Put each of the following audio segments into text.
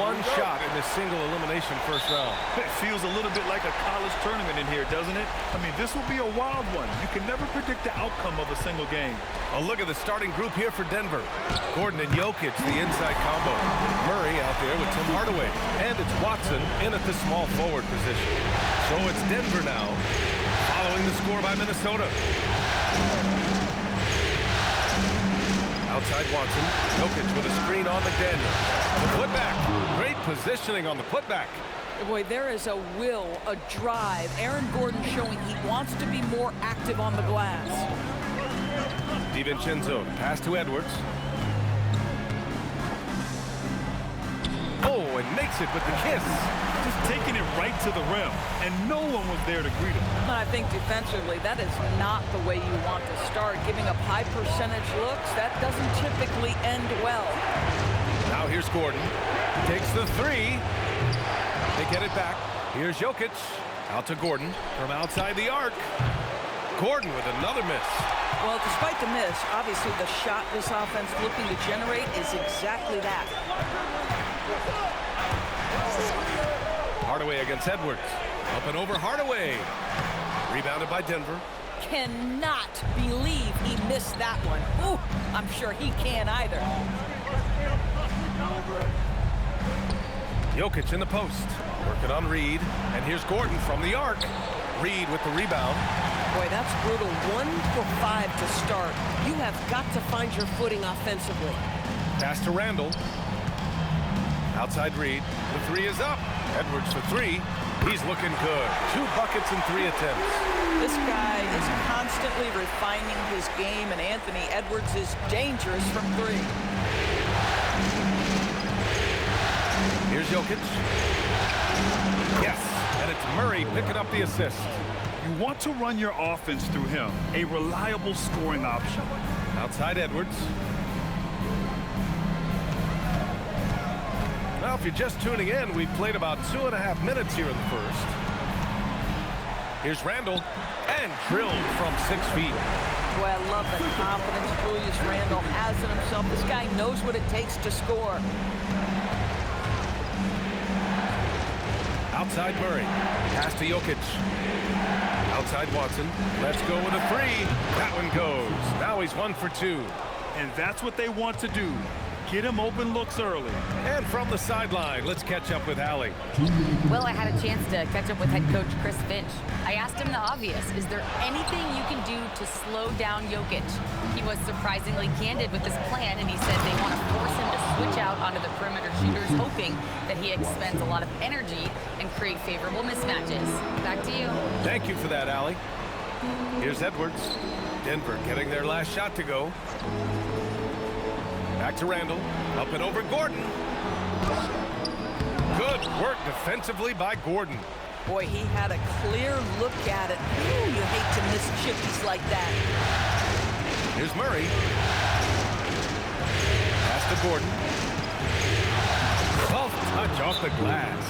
one shot in this single elimination first round. It feels a little bit like a college tournament in here, doesn't it? I mean, this will be a wild one. You can never predict the outcome of a single game. A look at the starting group here for Denver. Gordon and Jokic, the inside combo. Murray out there with Tim Hardaway. And it's Watson in at the small forward position. So it's Denver now, following the score by Minnesota. Outside Watson. Jokic with a screen on McDaniel. The putback. Great positioning on the putback. Boy, there is a will, a drive. Aaron Gordon showing he wants to be more active on the glass. DiVincenzo, pass to Edwards. Oh, and makes it with the kiss. Just taking it right to the rim, and no one was there to greet him. But I think defensively, that is not the way you want to start. Giving up high percentage looks, that doesn't typically end well. Now here's Gordon. Takes the three. They get it back. Here's Jokic. Out to Gordon from outside the arc. Gordon with another miss. Well, despite the miss, obviously the shot this offense looking to generate is exactly that. Hardaway against Edwards. Up and over Hardaway. Rebounded by Denver. Cannot believe he missed that one. Ooh, I'm sure he can't either. Jokic in the post. Working on Reed. And here's Gordon from the arc. Reed with the rebound. Boy, that's brutal. 1 for 5 to start. You have got to find your footing offensively. Pass to Randall. Outside Reed. The three is up. Edwards for three. He's looking good. 2 buckets and 3 attempts. This guy is constantly refining his game, and Anthony Edwards is dangerous from 3. Here's Jokic. Yes, and it's Murray picking up the assist. You want to run your offense through him, a reliable scoring option. Outside Edwards. Now, if you're just tuning in, we've played about 2.5 minutes here in the first. Here's Randall, and drilled from 6 feet. Boy, I love the confidence Julius Randle has in himself. This guy knows what it takes to score. Outside Murray. Pass to Jokic. Outside Watson. Let's go with a three. That one goes. Now he's 1 for 2. And that's what they want to do. Get him open looks early. And from the sideline, let's catch up with Allie. Well, I had a chance to catch up with head coach Chris Finch. I asked him the obvious. Is there anything you can do to slow down Jokic? He was surprisingly candid with his plan, and he said they want to force him to switch out onto the perimeter shooters, hoping that he expends a lot of energy and create favorable mismatches. Back to you. Thank you for that, Allie. Here's Edwards. Denver getting their last shot to go. Back to Randall. Up and over Gordon. Good work defensively by Gordon. Boy, he had a clear look at it. Ooh, you hate to miss chippies like that. Here's Murray. Pass to Gordon. Soft touch off the glass.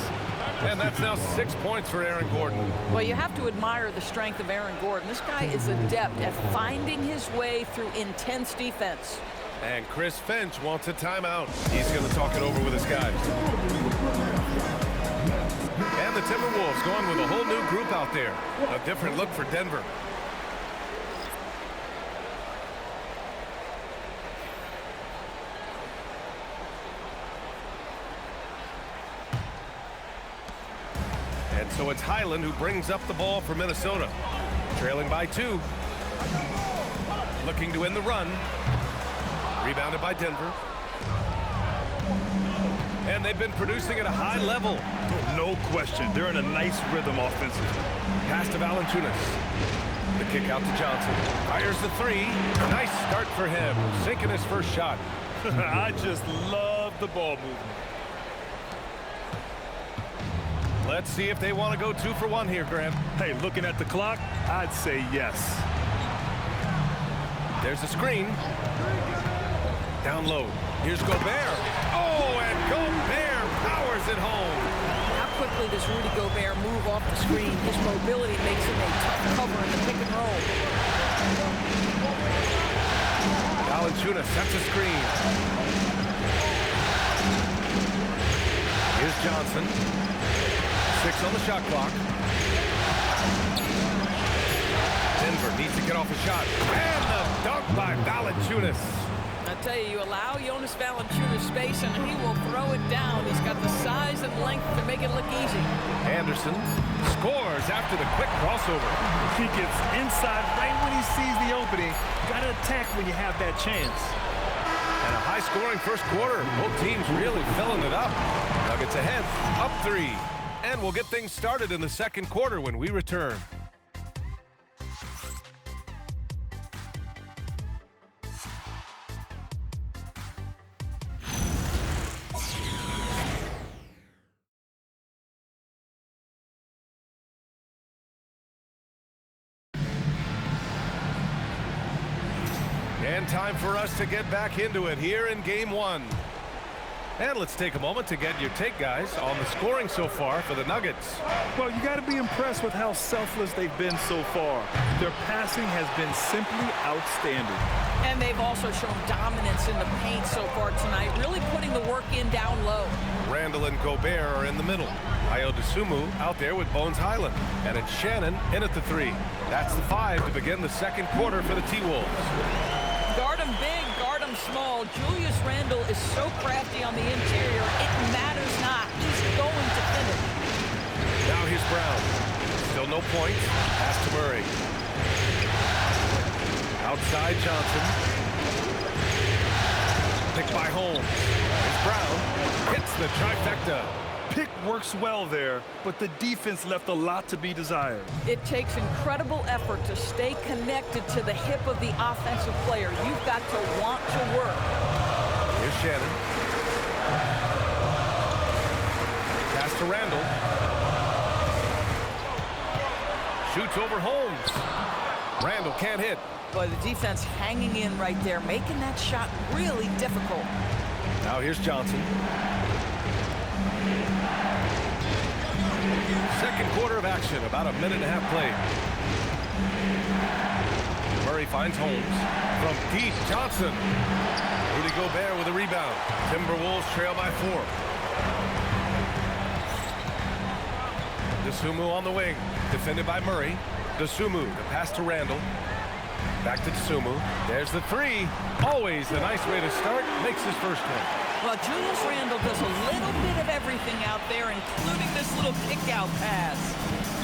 And that's now 6 points for Aaron Gordon. Well, you have to admire the strength of Aaron Gordon. This guy is adept at finding his way through intense defense. And Chris Finch wants a timeout. He's going to talk it over with his guys. And the Timberwolves going with a whole new group out there. A different look for Denver. And so it's Highland who brings up the ball for Minnesota. Trailing by 2. Looking to end the run. Rebounded by Denver. And they've been producing at a high level. No question. They're in a nice rhythm offensively. Pass to Valanciunas. The kick out to Johnson. Fires the three. Nice start for him. Sinking his first shot. I just love the ball movement. Let's see if they want to go 2 for 1 here, Grant. Hey, looking at the clock, I'd say yes. There's a screen. Down low. Here's Gobert. Oh, and Gobert powers it home. How quickly does Rudy Gobert move off the screen? His mobility makes him a tough cover in the pick and roll. Valanciunas sets a screen. Johnson. 6 on the shot clock. Denver needs to get off a shot. And the dunk by Valanciunas. I tell you, you allow Jonas Valanciunas space and he will throw it down. He's got the size and length to make it look easy. Anderson scores after the quick crossover. He gets inside right when he sees the opening. Got to attack when you have that chance. And a high-scoring first quarter. Both teams really filling it up. Nuggets ahead, up 3. And we'll get things started in the second quarter when we return. And time for us to get back into it here in Game 1. And let's take a moment to get your take, guys, on the scoring so far for the Nuggets. Well, you got to be impressed with how selfless they've been so far. Their passing has been simply outstanding. And they've also shown dominance in the paint so far tonight, really putting the work in down low. Randall and Gobert are in the middle. Ayo Dosunmu out there with Bones Highland. And it's Shannon in at the 3. That's the 5 to begin the second quarter for the T-Wolves. Guard him big, guard him small. Julius Randle is so crafty on the interior, it matters not. He's going to finish. Now here's Brown. Still no points. Pass to Murray. Outside Johnson. Picked by Holmes. Here's Brown. Hits the trifecta. Pick works well there, but the defense left a lot to be desired. It takes incredible effort to stay connected to the hip of the offensive player. You've got to want to work. Here's Shannon. Pass to Randall. Shoots over Holmes. Randall can't hit. Boy, the defense hanging in right there, making that shot really difficult. Now here's Johnson. Second quarter of action, about a minute and a half played. Murray finds Holmes. From deep, Johnson. Rudy Gobert with a rebound. Timberwolves trail by 4. Dosunmu on the wing. Defended by Murray. Dosunmu, the pass to Randall. Back to Dosunmu. There's the 3. Always a nice way to start. Makes his first one. Well, Julius Randle does a little bit of everything out there, including this little kick-out pass.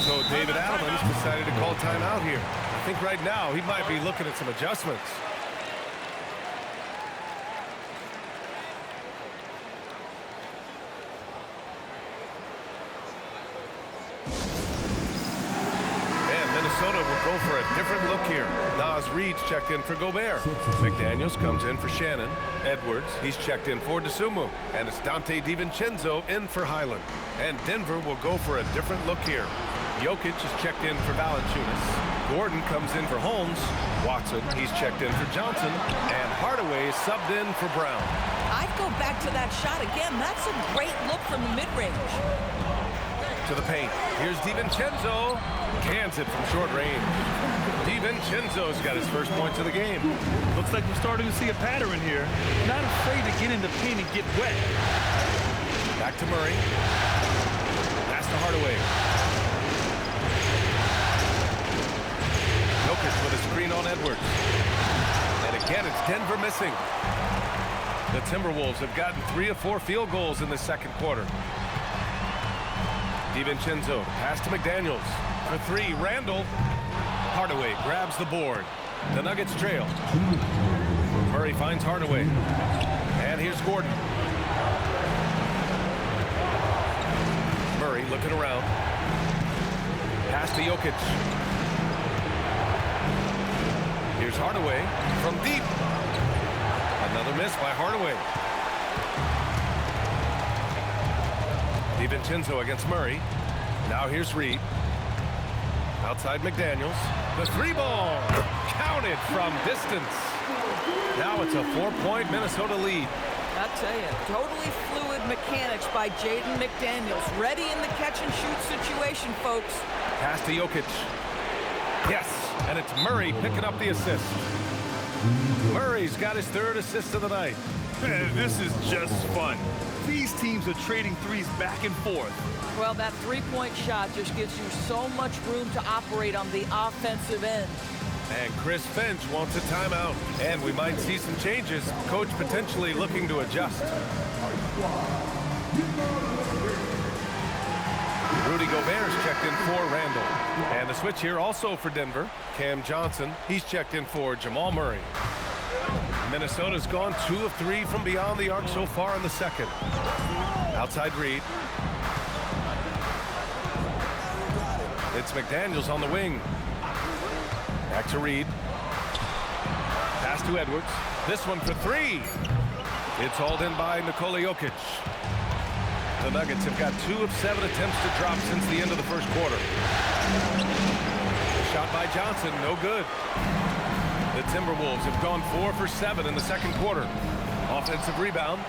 So David Adams decided to call timeout here. I think right now he might be looking at some adjustments. Minnesota will go for a different look here. Naz Reid's checked in for Gobert. McDaniels comes in for Shannon. Edwards, he's checked in for Dosunmu. And it's Dante DiVincenzo in for Highland. And Denver will go for a different look here. Jokic is checked in for Valanciunas. Gordon comes in for Holmes. Watson, he's checked in for Johnson. And Hardaway is subbed in for Brown. I'd go back to that shot again. That's a great look from the mid-range. To the paint. Here's DiVincenzo. Cans it from short range. DiVincenzo's got his first points of the game. Looks like we're starting to see a pattern here. Not afraid to get in the paint and get wet. Back to Murray. Pass to Hardaway. Jokic with a screen on Edwards. And again, it's Denver missing. The Timberwolves have gotten 3 of 4 field goals in the second quarter. DiVincenzo, pass to McDaniels. For 3, Randall. Hardaway grabs the board. The Nuggets trail. Murray finds Hardaway. And here's Gordon. Murray looking around. Pass to Jokic. Here's Hardaway from deep. Another miss by Hardaway. DiVincenzo against Murray. Now here's Reid. Outside McDaniels. The 3-ball. Counted from distance. Now it's a 4-point Minnesota lead. I'll tell you, totally fluid mechanics by Jaden McDaniels. Ready in the catch-and-shoot situation, folks. Pass to Jokic. Yes, and it's Murray picking up the assist. Murray's got his 3rd assist of the night. This is just fun. These teams are trading threes back and forth. Well, that three-point shot just gives you so much room to operate on the offensive end. And Chris Finch wants a timeout. And we might see some changes. Coach potentially looking to adjust. Rudy Gobert's checked in for Randall. And the switch here also for Denver. Cam Johnson, he's checked in for Jamal Murray. Minnesota's gone 2 of 3 from beyond the arc so far in the second. Outside Reed. It's McDaniels on the wing. Back to Reed. Pass to Edwards. This one for 3. It's hauled in by Nikola Jokic. The Nuggets have got 2 of 7 attempts to drop since the end of the first quarter. Shot by Johnson, no good. The Timberwolves have gone 4 for 7 in the second quarter. Offensive rebound.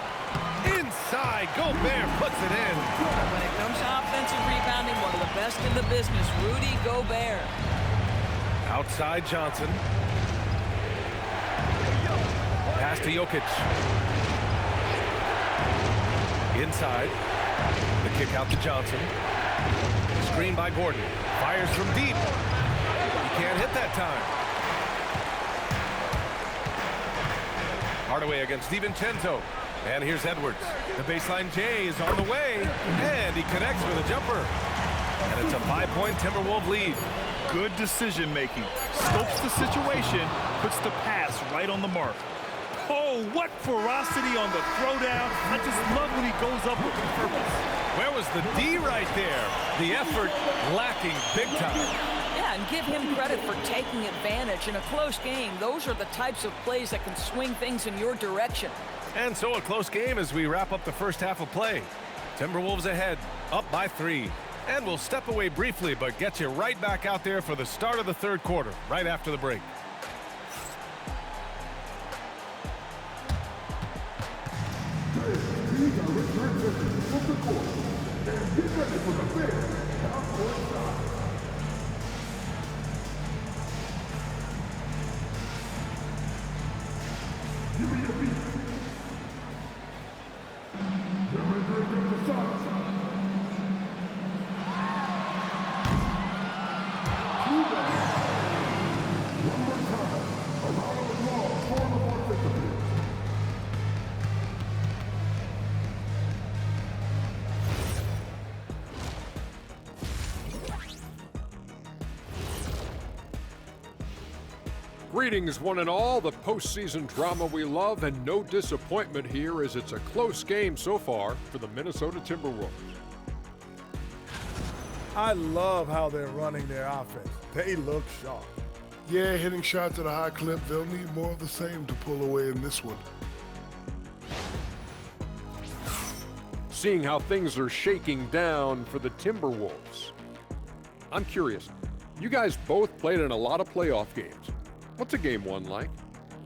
Inside, Gobert puts it in. When it comes to offensive rebounding, one of the best in the business, Rudy Gobert. Outside Johnson. Pass to Jokic. Inside. The kick out to Johnson. Screen by Gordon. Fires from deep. He can't hit that time. Hardaway against DiVincenzo. And here's Edwards. The baseline J is on the way. And he connects with a jumper. And it's a 5-point Timberwolves lead. Good decision making. Scopes the situation, puts the pass right on the mark. Oh, what ferocity on the throwdown. I just love when he goes up with purpose. Where was the D right there? The effort lacking big time. Yeah, and give him credit for taking advantage. In a close game, those are the types of plays that can swing things in your direction. And so a close game as we wrap up the first half of play. Timberwolves ahead, up by 3. And we'll step away briefly, but get you right back out there for the start of the third quarter, right after the break. Greetings, one and all. The postseason drama we love, and no disappointment here as it's a close game so far for the Minnesota Timberwolves. I love how they're running their offense. They look sharp. Yeah, hitting shots at a high clip. They'll need more of the same to pull away in this one. Seeing how things are shaking down for the Timberwolves. I'm curious, you guys both played in a lot of playoff games. What's a game one like?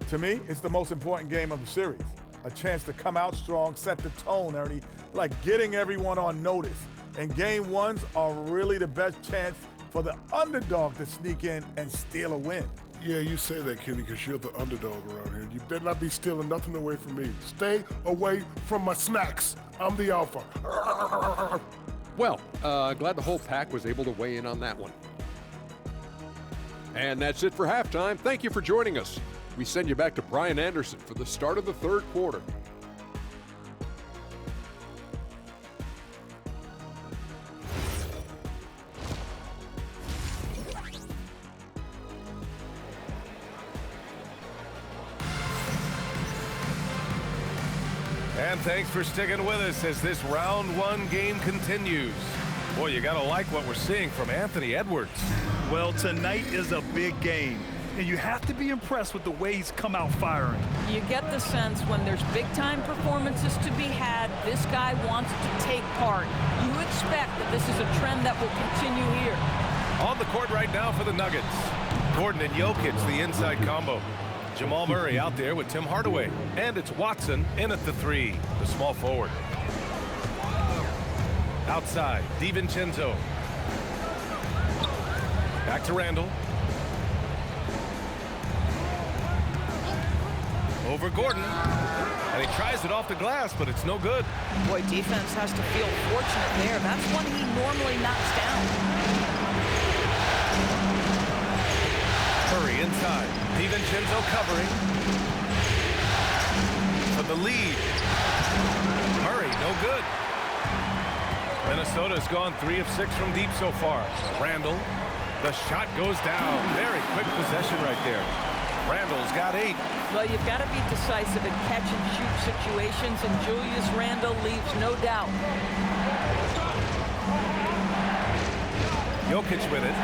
To me, it's the most important game of the series. A chance to come out strong, set the tone, Ernie, like getting everyone on notice. And game ones are really the best chance for the underdog to sneak in and steal a win. Yeah, you say that, Kenny, because you're the underdog around here. You better not be stealing nothing away from me. Stay away from my snacks. I'm the alpha. Well, glad the whole pack was able to weigh in on that one. And that's it for halftime. Thank you for joining us. We send you back to Brian Anderson for the start of the third quarter. And thanks for sticking with us as this round one game continues. Boy, you gotta like what we're seeing from Anthony Edwards. Well, tonight is a big game, and you have to be impressed with the way he's come out firing. You get the sense when there's big-time performances to be had, this guy wants to take part. You expect that this is a trend that will continue here. On the court right now for the Nuggets. Gordon and Jokic, the inside combo. Jamal Murray out there with Tim Hardaway. And it's Watson in at the 3, the small forward. Outside, DiVincenzo. Back to Randall. Over Gordon. And he tries it off the glass, but it's no good. Boy, defense has to feel fortunate there. That's one he normally knocks down. Murray inside. DiVincenzo covering. For the lead. Murray, no good. Minnesota's gone 3 of 6 from deep so far. Randall. The shot goes down. Very quick possession right there. Randall's got 8. Well, you've got to be decisive in catch-and-shoot situations, and Julius Randle leaves no doubt. Jokic with it.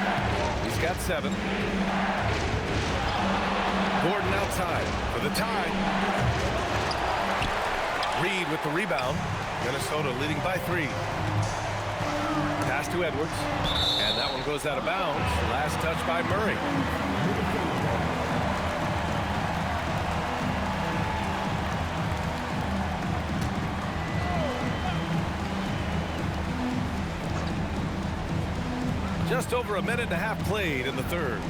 He's got 7. Gordon outside for the tie. Reed with the rebound. Minnesota leading by 3. Pass to Edwards. And that one goes out of bounds. Last touch by Murray. Just over a minute and a half played in the third.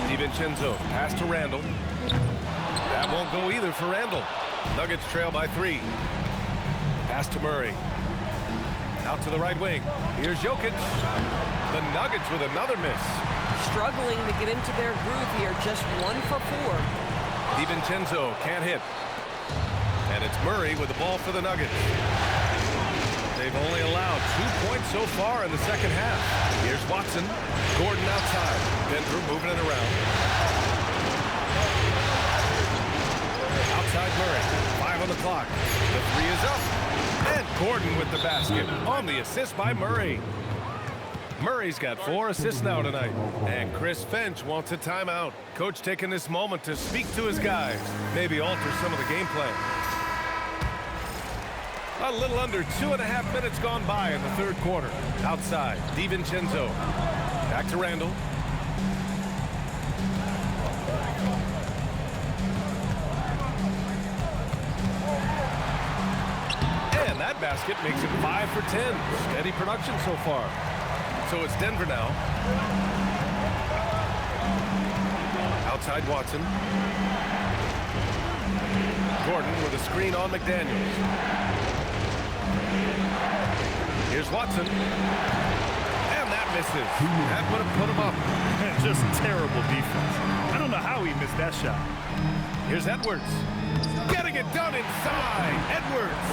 DiVincenzo, pass to Randall. That won't go either for Randall. Nuggets trail by 3. Pass to Murray. Out to the right wing. Here's Jokic. The Nuggets with another miss. Struggling to get into their groove here. Just 1 for 4. DiVincenzo can't hit. And it's Murray with the ball for the Nuggets. They've only allowed 2 points so far in the second half. Here's Watson. Gordon outside. Denver moving it around. Outside Murray. 5 on the clock. The 3 is up. And Gordon with the basket on the assist by Murray. Murray's got 4 assists now tonight. And Chris Finch wants a timeout. Coach taking this moment to speak to his guys. Maybe alter some of the game plan. A little under 2.5 minutes gone by in the third quarter. Outside, DiVincenzo. Back to Randall. And that basket makes it 5 for 10. Steady production so far. So it's Denver now. Outside Watson. Gordon with a screen on McDaniels. Here's Watson. And that misses. That would have put him up. Just terrible defense. I don't know how he missed that shot. Here's Edwards. Getting it done inside. Edwards.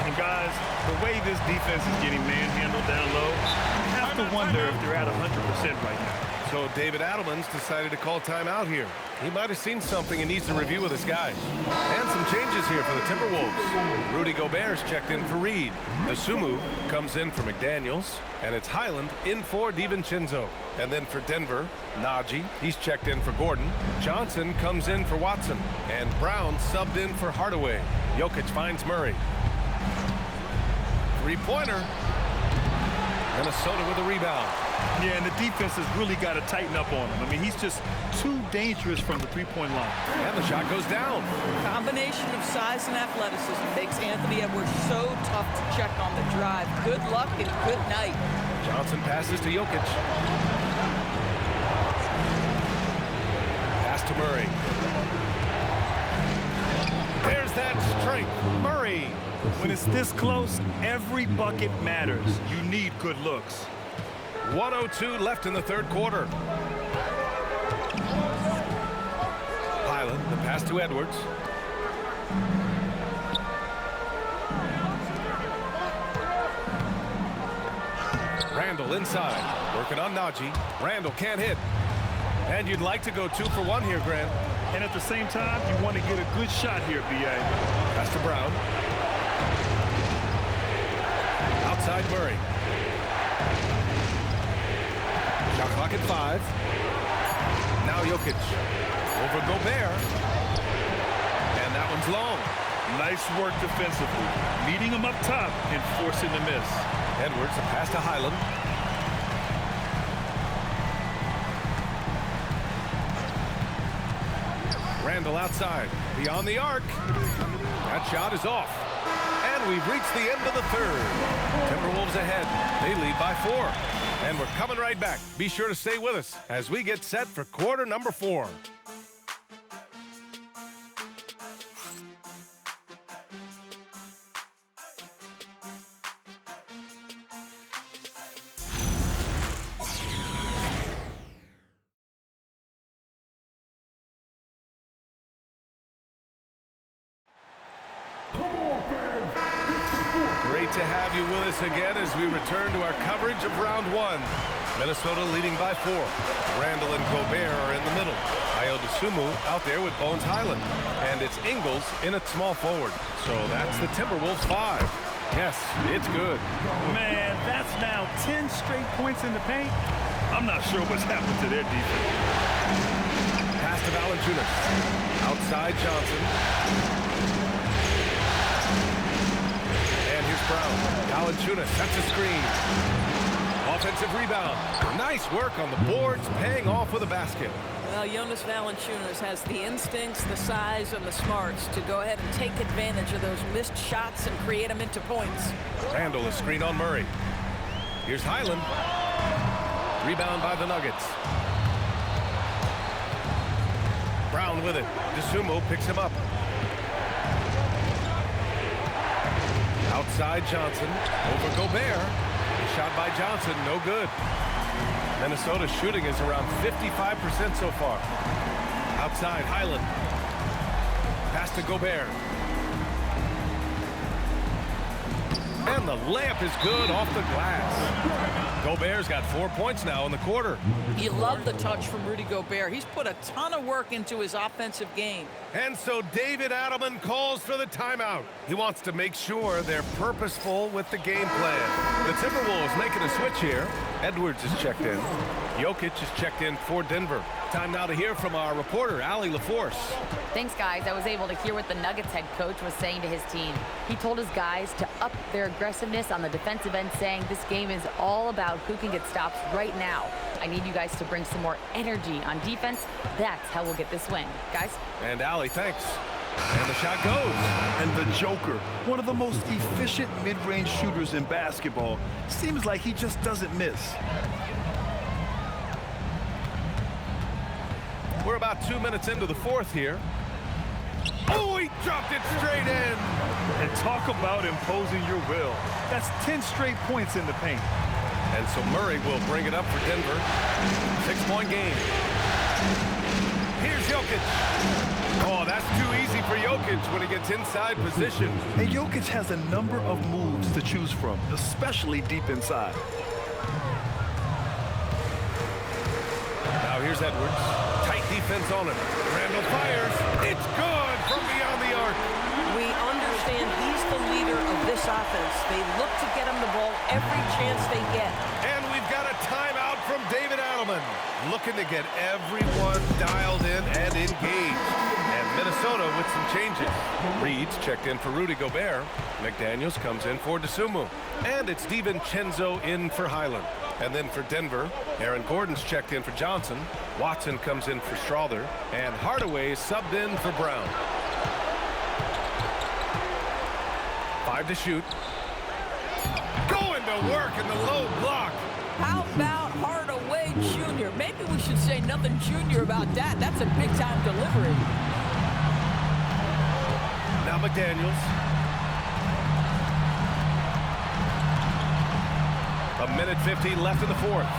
And guys, the way this defense is getting manhandled down low, I have to wonder if they're at 100% right now. So David Adelman's decided to call timeout here. He might have seen something and needs to review with his guys. And some changes here for the Timberwolves. Rudy Gobert's checked in for Reed. The Sumu comes in for McDaniels. And it's Highland in for DiVincenzo. And then for Denver, Najee. He's checked in for Gordon. Johnson comes in for Watson. And Brown subbed in for Hardaway. Jokic finds Murray. 3-pointer. Minnesota with a rebound. Yeah, and the defense has really got to tighten up on him. I mean, he's just too dangerous from the three-point line. And the shot goes down. Combination of size and athleticism makes Anthony Edwards so tough to check on the drive. Good luck and good night. Johnson passes to Jokic. Pass to Murray. There's that strength. Murray. When it's this close, every bucket matters. You need good looks. 1:02 left in the third quarter. Highland, the pass to Edwards. Randall inside, working on Najee. Randall can't hit. And you'd like to go 2 for 1 here, Grant. And at the same time, you want to get a good shot here, B.A. Pass to Brown. Outside Murray. Shot clock at 5. Now Jokic. Over Gobert. And that one's long. Nice work defensively. Meeting him up top and forcing the miss. Edwards, a pass to Highland. Randall outside. Beyond the arc. That shot is off. And we've reached the end of the third. Timberwolves ahead. They lead by 4. And we're coming right back. Be sure to stay with us as we get set for quarter number 4. Great to have you with us again as we return to our coverage of round one. Minnesota leading by 4. Randall and Gobert are in the middle. Ayo Dosunmu out there with Bones Highland. And it's Ingles in at small forward. So that's the Timberwolves 5. Yes, it's good. Man, that's now 10 straight points in the paint. I'm not sure what's happened to their defense. Pass to Valanciunas. Outside Johnson. And here's Brown. Valanciunas sets a screen. Offensive rebound. Nice work on the boards, paying off with a basket. Well, Jonas Valanciunas has the instincts, the size, and the smarts to go ahead and take advantage of those missed shots and create them into points. Randall is screen on Murray. Here's Highland. Rebound by the Nuggets. Brown with it. Dosunmu picks him up. Outside Johnson. Over Gobert. Shot by Johnson, no good. Minnesota's shooting is around 55% so far. Outside, Highland. Pass to Gobert. And the layup is good off the glass. Gobert's got 4 points now in the quarter. You love the touch from Rudy Gobert. He's put a ton of work into his offensive game. And so David Adelman calls for the timeout. He wants to make sure they're purposeful with the game plan. The Timberwolves making a switch here. Edwards is checked in. Jokic is checked in for Denver. Time now to hear from our reporter, Allie LaForce. Thanks, guys. I was able to hear what the Nuggets head coach was saying to his team. He told his guys to up their aggressiveness on the defensive end, saying this game is all about who can get stops right now. I need you guys to bring some more energy on defense. That's how we'll get this win. Guys? And Allie, thanks. And the shot goes. And the Joker, one of the most efficient mid-range shooters in basketball, seems like he just doesn't miss. We're about 2 minutes into the fourth here. Oh, he dropped it straight in. And talk about imposing your will. That's 10 straight points in the paint. And so Murray will bring it up for Denver. 6-point game. Here's Jokic. Oh, that's too easy for Jokic when he gets inside position. And Jokic has a number of moves to choose from, especially deep inside. Now here's Edwards. Tight defense on him. Randall fires. It's good from beyond the arc. We understand he's the leader of this offense. They look to get him the ball every chance they get. And we've got a timeout from David Adelman. Looking to get everyone dialed in and engaged. And Minnesota with some changes. Reed's checked in for Rudy Gobert. McDaniels comes in for Dosunmu. And it's DiVincenzo in for Highland. And then for Denver, Aaron Gordon's checked in for Johnson. Watson comes in for Strawther. And Hardaway subbed in for Brown. 5 to shoot. Going to work in the low block. How about Hardaway Jr.? Maybe we should say nothing junior about that. That's a big-time delivery. Now McDaniels. A minute 15 left in the fourth.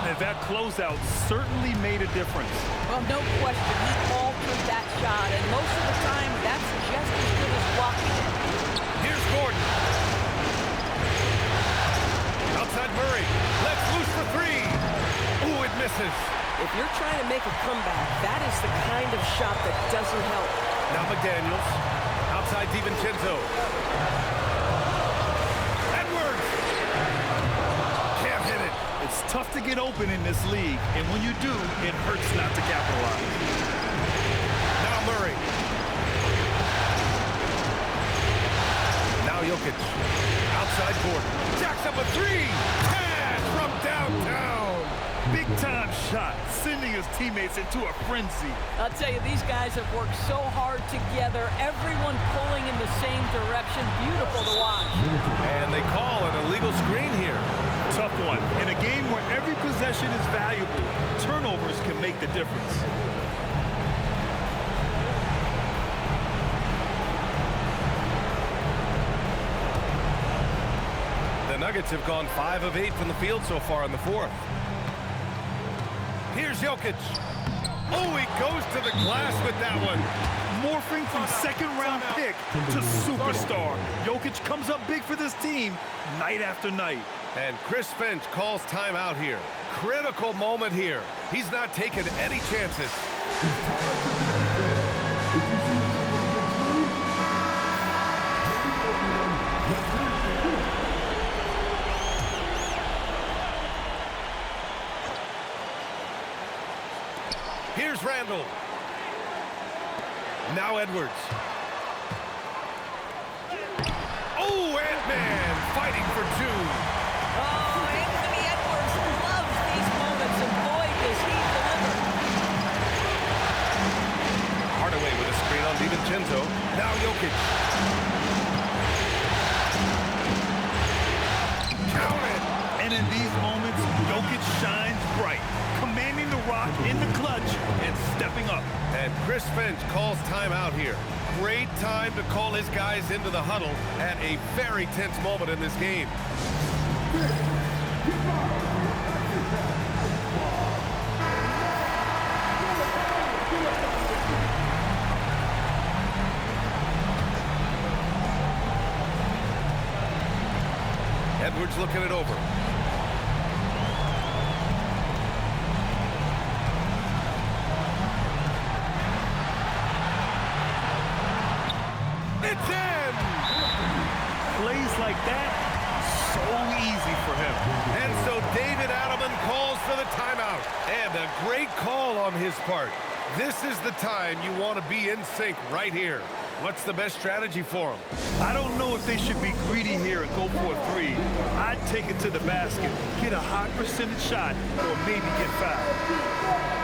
And that closeout certainly made a difference. Well, no question. He altered that shot, and most of the time, that's just as good as blocking it. Here's Gordon. Outside Murray. Left loose for 3. Ooh, it misses. If you're trying to make a comeback, that is the kind of shot that doesn't help. Now McDaniels. Outside DiVincenzo. Edwards. Can't hit it. It's tough to get open in this league, and when you do, it hurts not to capitalize. Now Murray. Now Jokic. Outside Gordon. Jacks up a 3. Cash from downtown. Big-time shot, sending his teammates into a frenzy. I'll tell you, these guys have worked so hard together. Everyone pulling in the same direction. Beautiful to watch. And they call an illegal screen here. Tough one. In a game where every possession is valuable, turnovers can make the difference. The Nuggets have gone 5 of 8 from the field so far in the fourth. Here's Jokic. Oh, he goes to the glass with that one. morphing from second-round pick to superstar. Jokic comes up big for this team night after night. And Chris Finch calls timeout here. Critical moment here. He's not taking any chances. Here's Randall. Now Edwards. Oh, Ant-Man fighting for two. Oh, Anthony Edwards loves these moments, and boy, does he deliver. Hardaway with a screen on DiVincenzo. Now Jokic. Count it. And in these moments, Jokic shines bright, commanding the rock in the clutch and stepping up. And Chris Finch calls timeout here. Great time to call his guys into the huddle at a very tense moment in this game. Edwards looking it over. It's in! Plays like that, so easy for him. And so David Adelman calls for the timeout. And a great call on his part. This is the time you want to be in sync right here. What's the best strategy for him? I don't know if they should be greedy here and go for a three. I'd take it to the basket, get a high percentage shot, or maybe get fouled.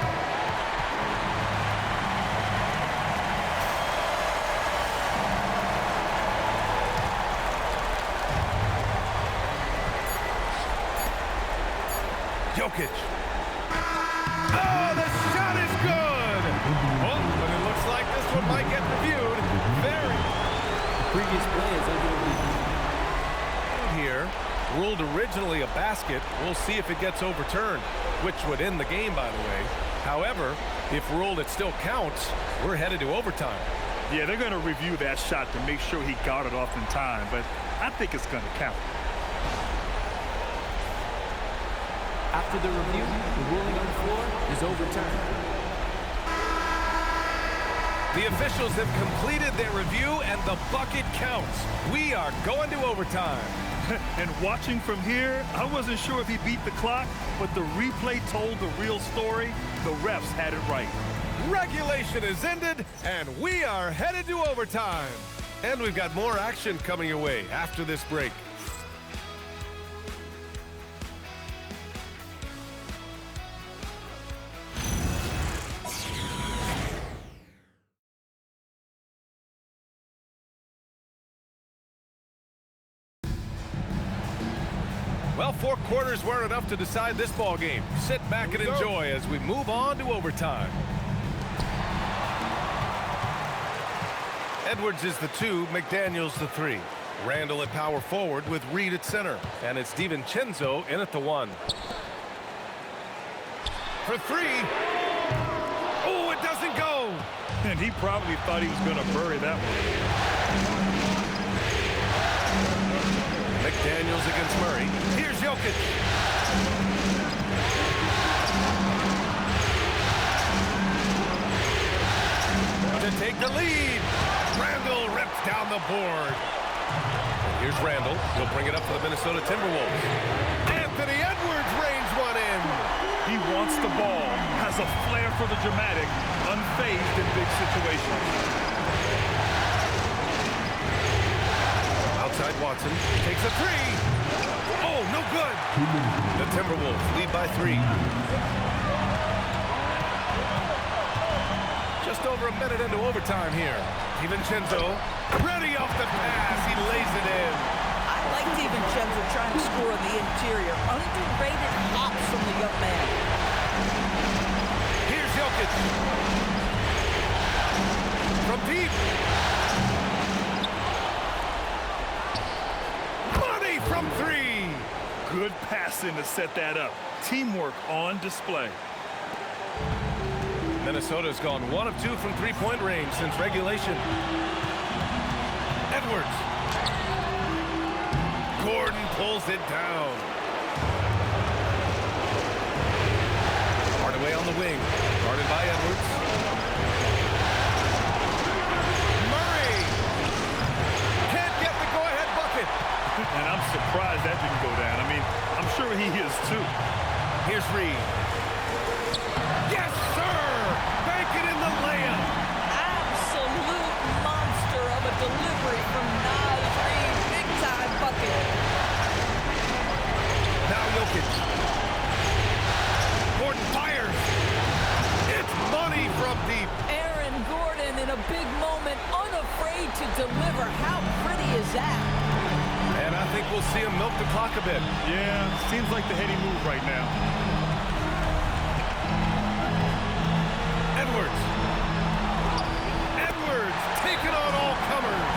Jokic. Oh, the shot is good! Oh, but it looks like this one might get reviewed. Very. Previous play is Here, ruled originally a basket. We'll see if it gets overturned, which would end the game, by the way. However, if ruled it still counts, we're headed to overtime. Yeah, they're going to review that shot to make sure he got it off in time, but I think it's going to count. After the review, the ruling on the floor is overturned. The officials have completed their review, and the bucket counts. We are going to overtime. And watching from here, I wasn't sure if he beat the clock, but the replay told the real story. The refs had it right. Regulation is ended, and we are headed to overtime. And we've got more action coming your way after this break. Well, 4 quarters weren't enough to decide this ball game. Sit back and enjoy as we move on to overtime. Edwards is the 2, McDaniels the 3. Randall at power forward with Reed at center. And it's DiVincenzo in at the 1. For 3. Oh, it doesn't go. And he probably thought he was going to bury that one. McDaniels against Murray. Here's Jokic. To take the lead. Randall rips down the board. And here's Randall. He'll bring it up for the Minnesota Timberwolves. Anthony Edwards rains one in. He wants the ball, has a flair for the dramatic, unfazed in big situations. Outside Watson takes a 3. Oh, no good. The Timberwolves lead by 3. Just over a minute into overtime here. DiVincenzo ready off the pass. He lays it in. I like DiVincenzo trying to score in the interior. Underrated hops from the young man. Here's Jokic. From deep. Money from 3. Good passing to set that up. Teamwork on display. Minnesota's gone 1 of 2 from three-point range since regulation. Edwards. Gordon pulls it down. Hardaway on the wing. Guarded by Edwards. Murray can't get the go-ahead bucket. And I'm surprised that didn't go down. I mean, I'm sure he is too. Here's Reed. Yes, sir! Bank it in the layup. Absolute monster of a delivery from Naz Reid. Big-time bucket. Now Jokic. Gordon fires. It's money from deep. Aaron Gordon in a big moment, unafraid to deliver. How pretty is that? And I think we'll see him milk the clock a bit. Yeah, seems like the heady move right now. Edwards. Edwards taking on all comers.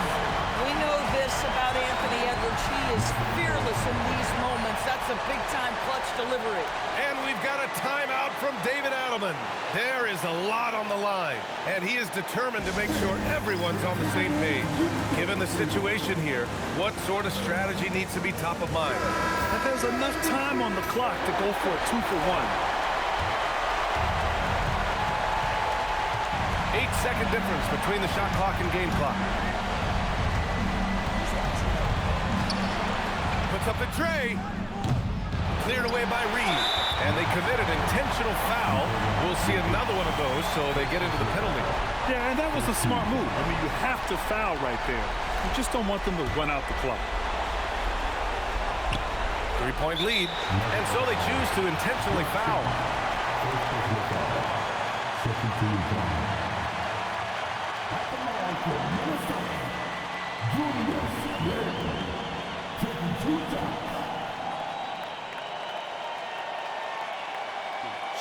We know this about Anthony Edwards. He is fearless in these moments. That's a big-time clutch delivery. And we've got a timeout from David Adelman. There is a lot on the line, and he is determined to make sure everyone's on the same page. Given the situation here, what sort of strategy needs to be top of mind? And there's enough time on the clock to go for a 2-for-1. 8-second difference between the shot clock and game clock. Puts up the tray. Cleared away by Reed. And they committed intentional foul. We'll see another one of those, so they get into the penalty. Yeah, and that was a smart move. I mean, you have to foul right there. You just don't want them to run out the clock. 3-point lead. And so they choose to intentionally foul.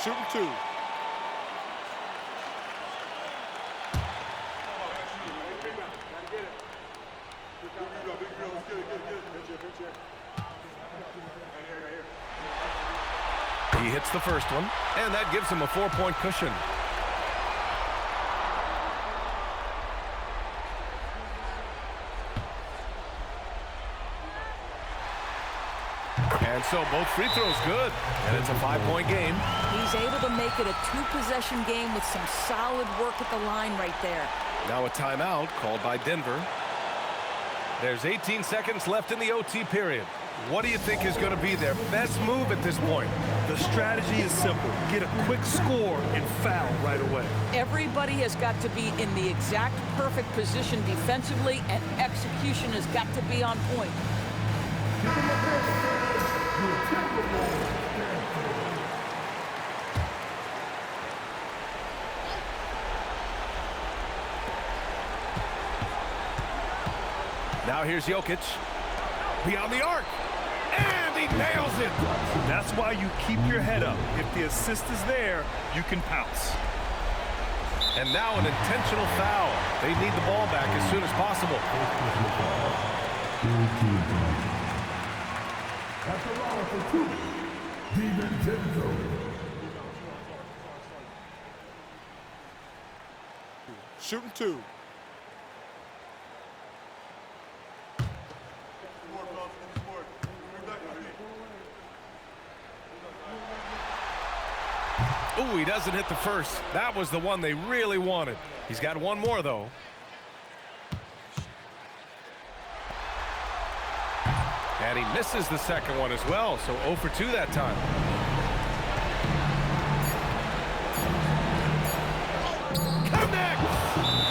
Shooting 2. He hits the first one, and that gives him a 4-point cushion. And so both free throws good, and it's a 5-point game. He's able to make it a 2-possession game with some solid work at the line right there. Now a timeout called by Denver. There's 18 seconds left in the OT period. What do you think is going to be their best move at this point? The strategy is simple. Get a quick score and foul right away. Everybody has got to be in the exact perfect position defensively, and execution has got to be on point. Now here's Jokic. Beyond the arc. And he nails it. That's why you keep your head up. If the assist is there, you can pounce. And now an intentional foul. They need the ball back as soon as possible. Shooting 2. Ooh, he doesn't hit the first. That was the one they really wanted. He's got one more, though. And he misses the second one as well, so 0 for 2 that time. Connect!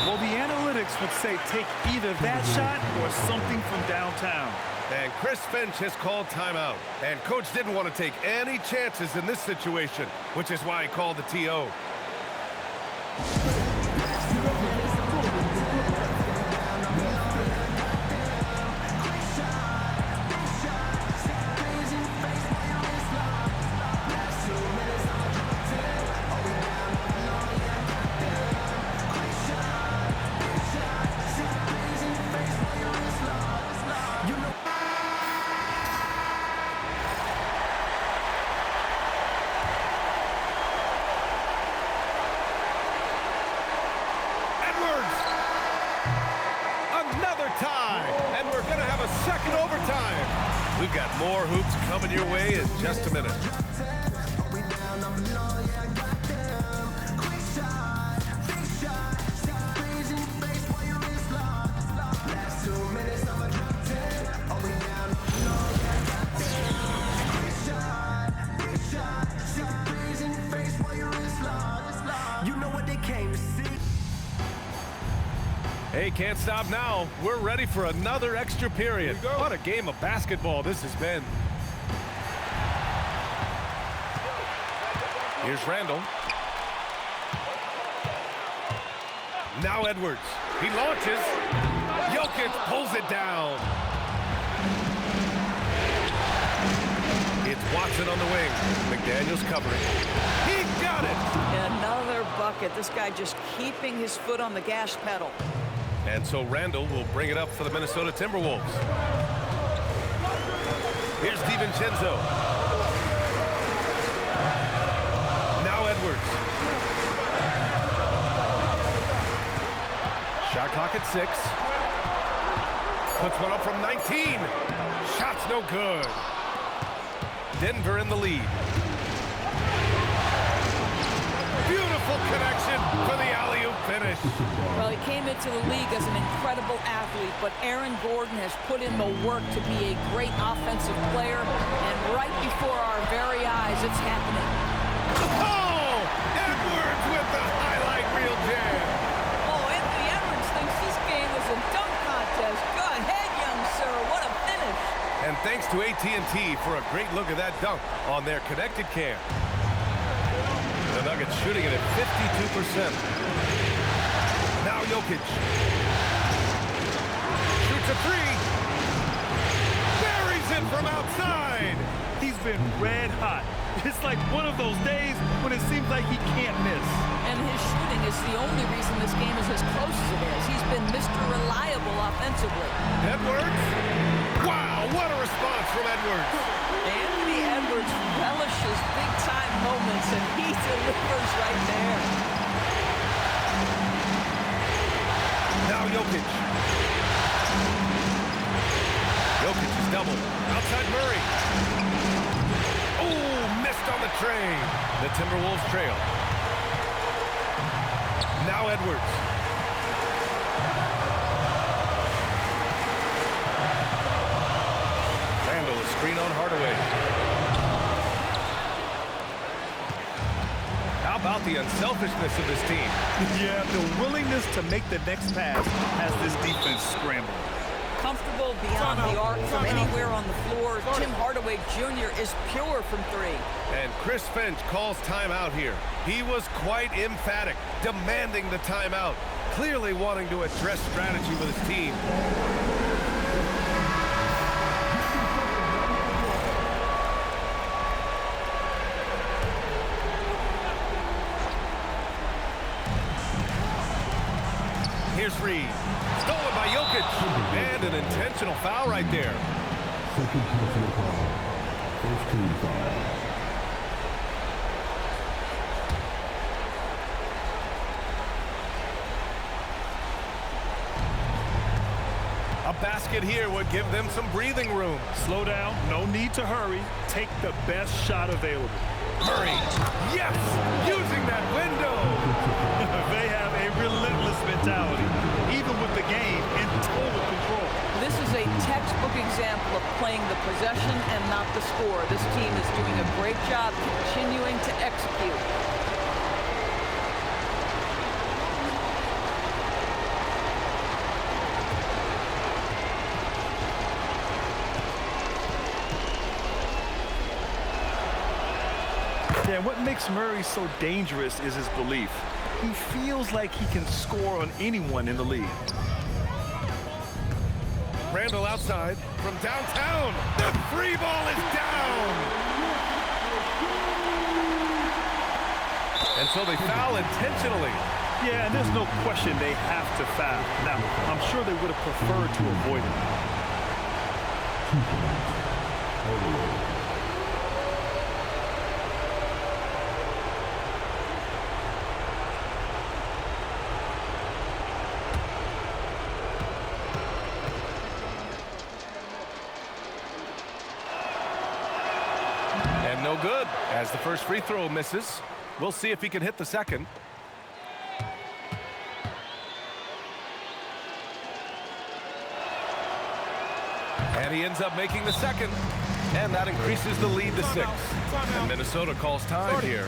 Well, the analytics would say take either that shot or something from downtown. And Chris Finch has called timeout. And Coach didn't want to take any chances in this situation, which is why he called the TO. We've got more hoops coming your way in just a minute. Hey, can't stop now. We're ready for another extra period. What a game of basketball this has been. Here's Randall. Now Edwards. He launches. Jokic pulls it down. It's Watson on the wing. McDaniels covering. He got it! Another bucket. This guy just keeping his foot on the gas pedal. And so Randall will bring it up for the Minnesota Timberwolves. Here's DiVincenzo. Now Edwards. Shot clock at 6. Puts one up from 19. Shot's no good. Denver in the lead. Beautiful connection for the alley-oop finish. Well, he came into the league as an incredible athlete, but Aaron Gordon has put in the work to be a great offensive player, and right before our very eyes, it's happening. Oh! Edwards with the highlight reel jam. Oh, Anthony Edwards thinks this game is a dunk contest. Go ahead, young sir. What a finish. And thanks to AT&T for a great look at that dunk on their connected cam. The Nuggets shooting it at 52%. Now Jokic. Shoots a 3. Buries it from outside. He's been red hot. It's like one of those days when it seems like he can't miss. And his shooting is the only reason this game is as close as it is. He's been Mr. Reliable offensively. Edwards. Wow, what a response from Edwards. Anthony Edwards relishes big-time moments, and he delivers right there. Now Jokic. Jokic is doubled. Outside Murray. Oh, missed on the tray. The Timberwolves trail. Now Edwards. Randall, a screen on Hardaway. How about the unselfishness of this team? Yeah, the willingness to make the next pass has this defense scrambling. Comfortable beyond the arc from anywhere on the floor. Tim Hardaway Jr. is pure from 3. And Chris Finch calls timeout here. He was quite emphatic, demanding the timeout, clearly wanting to address strategy with his team. Here's Reed. Stolen by Jokic. And an intentional foul right there. Second personal foul. First team foul. A basket here would give them some breathing room. Slow down, no need to hurry. Take the best shot available. Murray, yes, using that window. They have a relentless mentality, even with the game in total control. This is a textbook example of playing the possession and not the score. This team is doing a great job continuing to execute. Yeah, and what makes Murray so dangerous is his belief. He feels like he can score on anyone in the league. Randall outside from downtown. The free ball is down. And so they foul intentionally. Yeah, and there's no question they have to foul. Now, I'm sure they would have preferred to avoid it. And no good, as the first free throw misses. We'll see if he can hit the second. And he ends up making the second. And that increases the lead to 6. And Minnesota calls time here.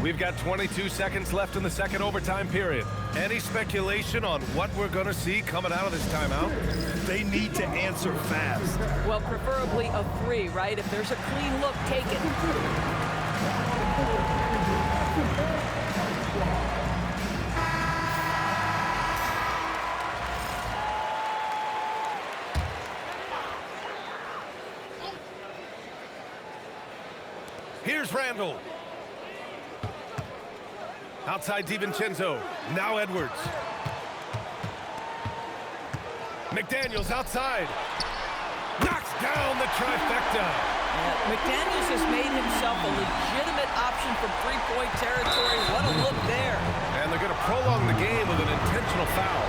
We've got 22 seconds left in the second overtime period. Any speculation on what we're going to see coming out of this timeout? They need to answer fast. Well, preferably a 3, right? If there's a clean look, take it. Here's Randall. Outside DiVincenzo. Now Edwards. McDaniels outside. Knocks down the trifecta. Yeah, McDaniels has made himself a legitimate option from three-point territory. What a look there. And they're going to prolong the game with an intentional foul.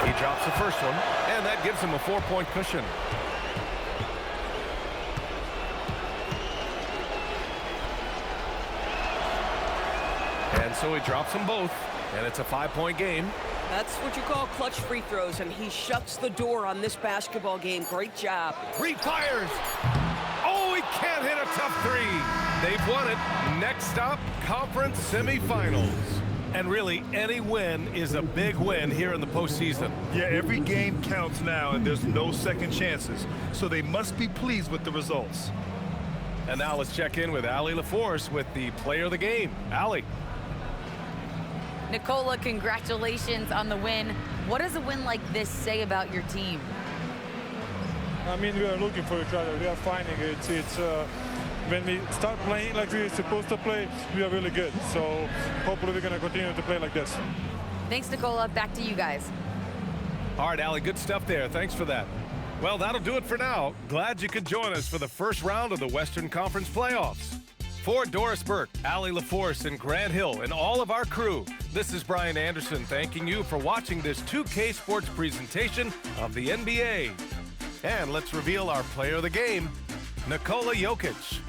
He drops the first one, and that gives him a 4-point cushion. And so he drops them both, and it's a 5-point game. That's what you call clutch free throws, and he shuts the door on this basketball game. Great job. Refires. Oh, he can't hit a tough 3. They've won it. Next stop, conference semifinals. And really, any win is a big win here in the postseason. Yeah, every game counts now, and there's no second chances. So they must be pleased with the results. And now let's check in with Allie LaForce with the player of the game. Allie. Nicola, congratulations on the win. What does a win like this say about your team? I mean, we are looking for each other. We are finding it. When we start playing like we're supposed to play, we are really good. So hopefully we're going to continue to play like this. Thanks, Nicola. Back to you guys. All right, Allie, good stuff there. Thanks for that. Well, that'll do it for now. Glad you could join us for the first round of the Western Conference playoffs. For Doris Burke, Allie LaForce, and Grant Hill, and all of our crew, this is Brian Anderson thanking you for watching this 2K Sports presentation of the NBA. And let's reveal our player of the game, Nikola Jokic.